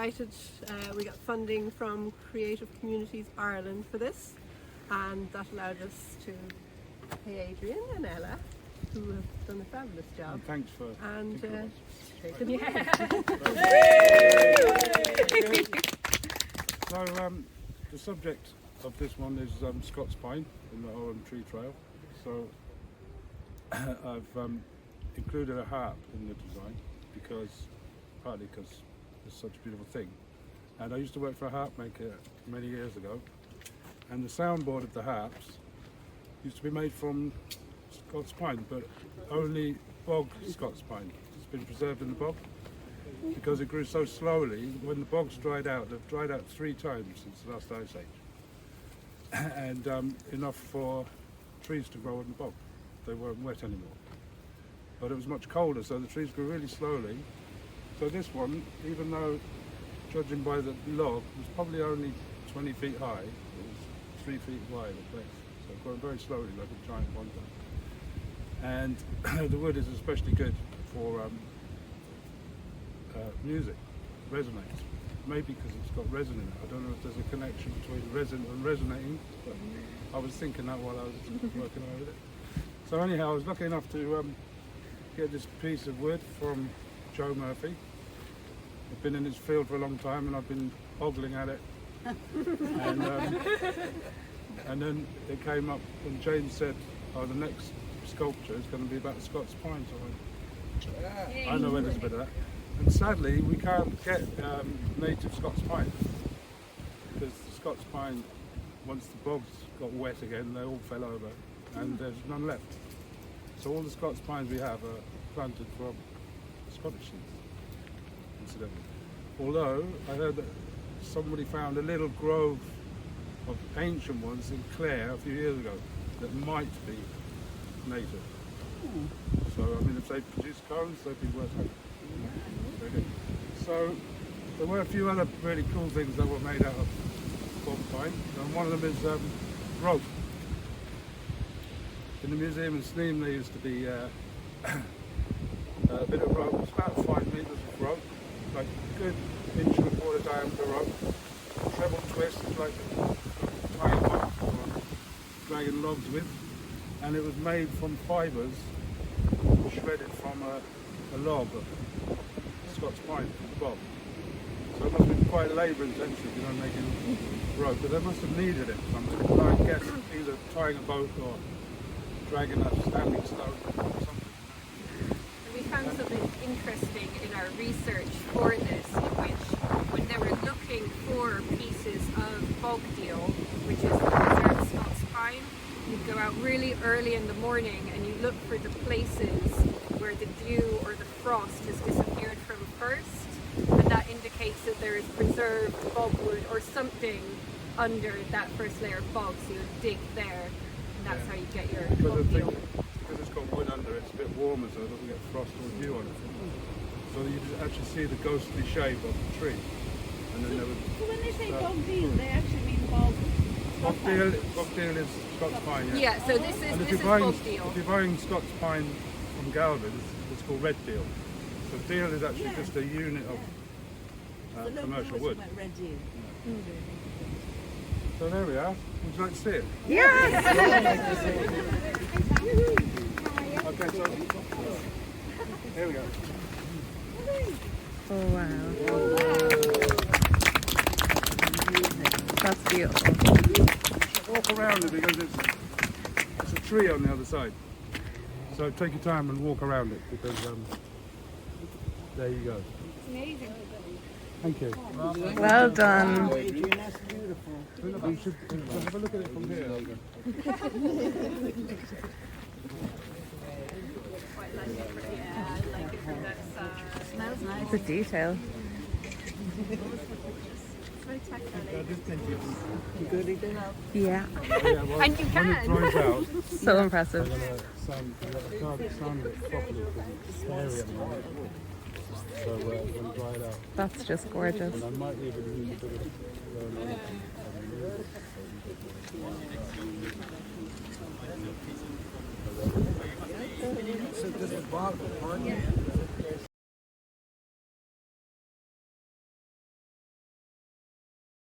delighted we got funding from Creative Communities Ireland for this, and that allowed us to pay Adrian and Ella, who have done a fabulous job. And thanks for taking your hand. So the subject of this one is Scots Pine in the Ogham Tree Trail. So I've included a harp in the design partly because it's such a beautiful thing. And I used to work for a harp maker many years ago, and the soundboard of the harps used to be made from Scots Pine, but only bog Scots Pine. It's been preserved in the bog because it grew so slowly. When the bogs dried out, they've dried out 3 times since the last ice age, and enough for trees to grow in the bog. They weren't wet anymore, but it was much colder, so the trees grew really slowly. So this one, even though judging by the log, was probably only 20 feet high, it was 3 feet wide at base, so it grew very slowly like a giant bongo. And the wood is especially good for music, resonates. Maybe because it's got resin in it. I don't know if there's a connection between resin and resonating, but I was thinking that while I was working over it. So anyhow, I was lucky enough to get this piece of wood from Joe Murphy. I've been in this field for a long time and I've been ogling at it. And then it came up and James said, oh, the next sculpture is going to be about the Scots Pine. So I know where there's a bit of that. And sadly, we can't get native Scots Pine because the Scots Pine, once the bogs got wet again, they all fell over and there's none left. So all the Scots Pines we have are planted from Scottish seeds, incidentally. Although I heard that somebody found a little grove of ancient ones in Clare a few years ago that might be native. So I mean, if they produce cones, they'd be worth having. Very good. So there were a few other really cool things that were made out of bog pine, and one of them is rope. In the museum in Sneem there used to be a bit of rope. It's about 5 meters of rope, like a good 1.25 inch diameter rope, treble twist, like tying up or dragging logs with, and it was made from fibres shredded from a log of Scots Pine from the bog. So it must have been quite labour intensive, you know, making rope, but they must have needed it for something. I guess either tying a boat or dragging a standing stone or something. We found something interesting in our research for this, in which when they were looking for pieces of bog deal, which is the preserved Scots Pine, you'd go out really early in the morning and you look for the places where the dew or the frost has disappeared from first, and that indicates that there is preserved bogwood or something under that first layer of bog, so you dig there, and that's how you get your bog deal. Because it's got wood under it, it's a bit warmer so it doesn't get frost or dew on it. So you actually see the ghostly shape of the tree. And then there would So when they say bog deal, they actually mean bog. Bog deal is Scots Pine, yeah. Yeah, so this is bog deal. If you're buying Scots Pine from Galvin, it's called red deal. So deal is actually just a unit of commercial wood. Red deal. Yeah. So there we are. Would you like to see it? Yes! Okay, so here we go. Oh wow. That's beautiful. Walk around it because it's a tree on the other side. So take your time and walk around it because there you go. Amazing. Thank you. Well done. Adrian, that's beautiful. You should have a look at it from here. Quite like it, yeah, I like it from that side. Smells nice. The detail. Very tactile. Good enough. Yeah. And you When it can. dries out, So impressive. I can't sound it properly because it's hairy at the moment. So when it dried out, That's just gorgeous. and I might even use a bit of So this is bog, pardon?